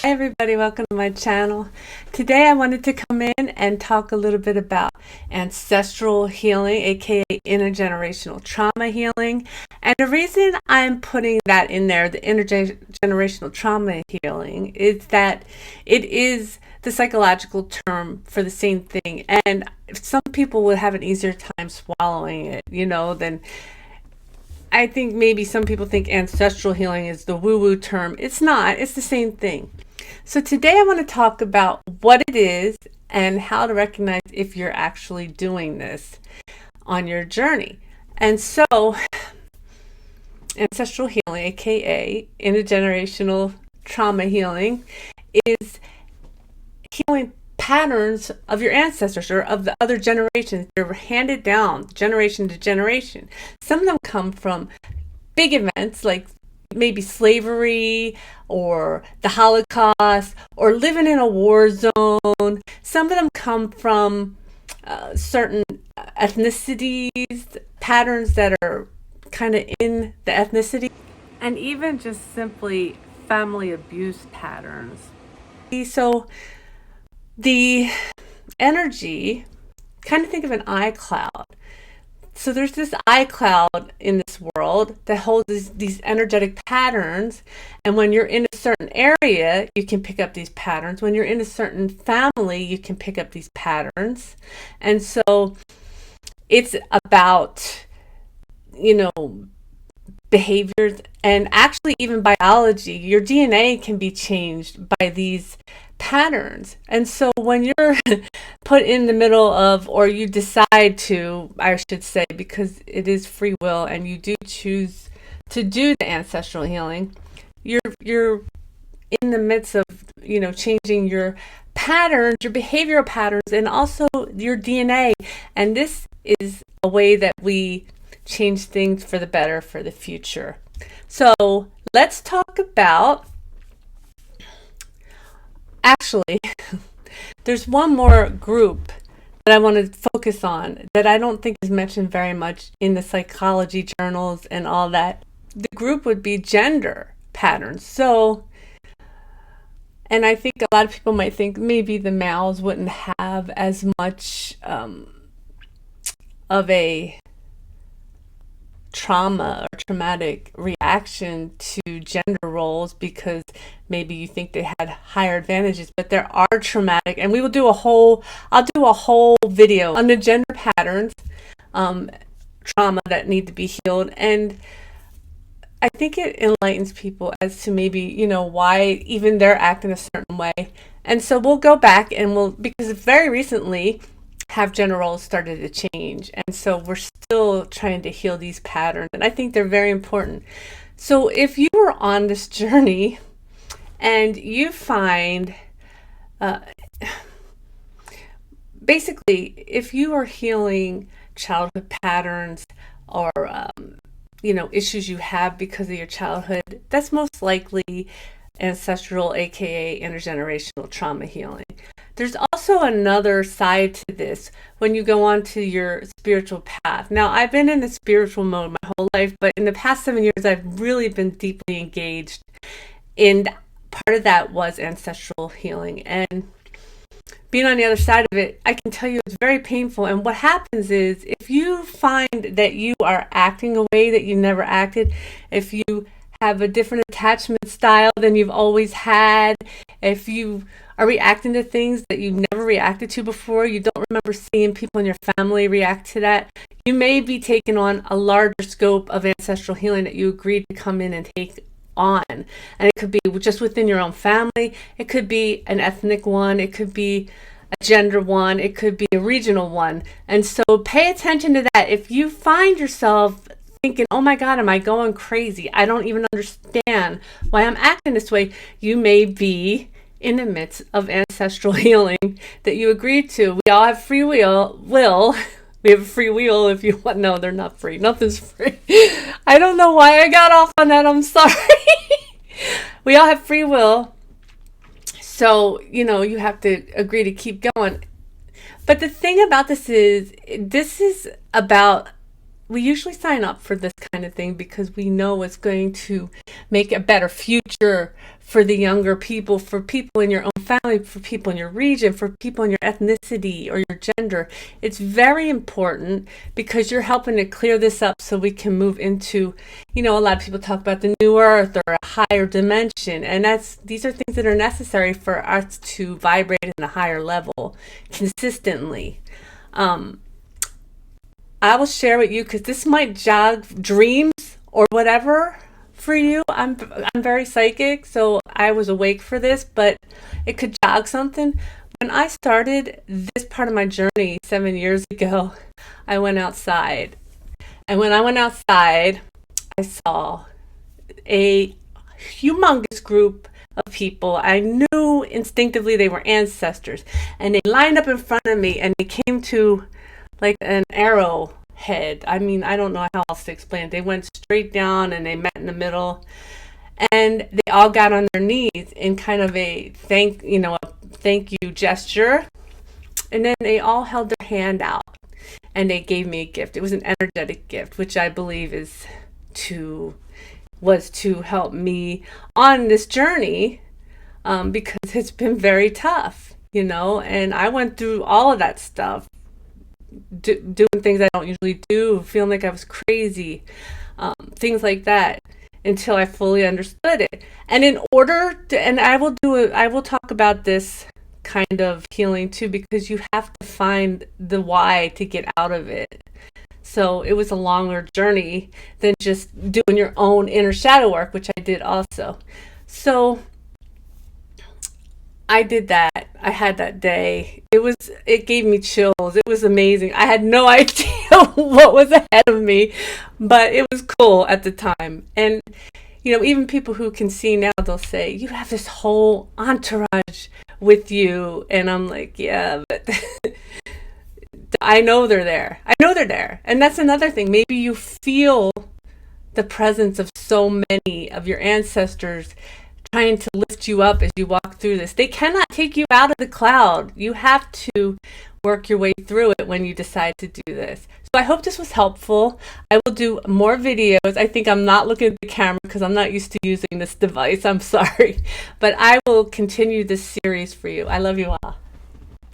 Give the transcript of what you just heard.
everybody, welcome to my channel. Today I wanted to come in and talk a little bit about ancestral healing, aka intergenerational trauma healing. And the reason I'm putting that in there, the intergenerational trauma healing, is that it is the psychological term for the same thing. And some people would have an easier time swallowing it, than I think maybe some people think ancestral healing is the woo-woo term. It's not. It's the same thing. So today I want to talk about what it is and how to recognize if you're actually doing this on your journey. And so ancestral healing, aka intergenerational trauma healing, is healing patterns of your ancestors or of the other generations. They're handed down generation to generation. Some of them come from big events like maybe slavery or the Holocaust or living in a war zone. Some of them come from certain ethnicities, patterns that are kind of in the ethnicity, and even just simply family abuse patterns. So the energy, kind of think of an iCloud. So there's this iCloud in this world that holds these energetic patterns. And when you're in a certain area, you can pick up these patterns. When you're in a certain family, you can pick up these patterns. And so it's about, behaviors and actually even biology. Your DNA can be changed by these patterns. And so when you're put in the middle of, or you decide to, I should say, because it is free will and you do choose to do the ancestral healing, you're in the midst of, changing your patterns, your behavioral patterns, and also your DNA. And this is a way that we change things for the better for the future. So let's talk about, actually, there's one more group that I want to focus on that I don't think is mentioned very much in the psychology journals and all that. The group would be gender patterns. So, and I think a lot of people might think maybe the males wouldn't have as much of a trauma or traumatic reaction to gender roles because maybe you think they had higher advantages, but there are traumatic, and I'll do a whole video on the gender patterns, trauma that need to be healed. And I think it enlightens people as to maybe, why even they're acting a certain way. And so we'll go back and because very recently have gender roles started to change. And so we're still trying to heal these patterns. And I think they're very important. So if you are on this journey and you find, basically, if you are healing childhood patterns or, issues you have because of your childhood, that's most likely ancestral, aka intergenerational trauma healing. There's also another side to this when you go on to your spiritual path. Now, I've been in the spiritual mode my whole life, but in the past 7 years, I've really been deeply engaged. And part of that was ancestral healing. And being on the other side of it, I can tell you it's very painful. And what happens is if you find that you are acting a way that you never acted, if you have a different attachment style than you've always had, if you are reacting to things that you never reacted to before, you don't remember seeing people in your family react to that, you may be taking on a larger scope of ancestral healing that you agreed to come in and take on. And it could be just within your own family, it could be an ethnic one, it could be a gender one, it could be a regional one. And so pay attention to that. If you find yourself thinking, oh my God, am I going crazy? I don't even understand why I'm acting this way. You may be in the midst of ancestral healing that you agreed to. We all have free will. We have a free will if you want. No, they're not free. Nothing's free. I don't know why I got off on that. I'm sorry. We all have free will. So, you have to agree to keep going. But the thing about this is about we usually sign up for this kind of thing because we know it's going to make a better future for the younger people, for people in your own family, for people in your region, for people in your ethnicity or your gender. It's very important because you're helping to clear this up so we can move into, a lot of people talk about the new earth or a higher dimension. And these are things that are necessary for us to vibrate in a higher level consistently. Um, I will share with you because this might jog dreams or whatever for you. I'm very psychic, so I was awake for this, but it could jog something. When I started this part of my journey 7 years ago, I went outside. And when I went outside, I saw a humongous group of people. I knew instinctively they were ancestors. And they lined up in front of me and they came to like an arrow head. I mean, I don't know how else to explain it. They went straight down and they met in the middle, and they all got on their knees in kind of a thank you gesture. And then they all held their hand out and they gave me a gift. It was an energetic gift, which I believe to was to help me on this journey, because it's been very tough, and I went through all of that stuff, doing things I don't usually do, feeling like I was crazy, things like that, until I fully understood it. And in order to, and I will talk about this kind of healing too, because you have to find the why to get out of it. So it was a longer journey than just doing your own inner shadow work, which I did also. So I did that. I had that day. It gave me chills. It was amazing. I had no idea what was ahead of me, but it was cool at the time. And, even people who can see now, they'll say, you have this whole entourage with you. And I'm like, yeah, but I know they're there. I know they're there. And that's another thing. Maybe you feel the presence of so many of your ancestors trying to lift you up as you walk through this. They cannot take you out of the cloud. You have to work your way through it when you decide to do this. So I hope this was helpful. I will do more videos. I think I'm not looking at the camera because I'm not used to using this device. I'm sorry. But I will continue this series for you. I love you all.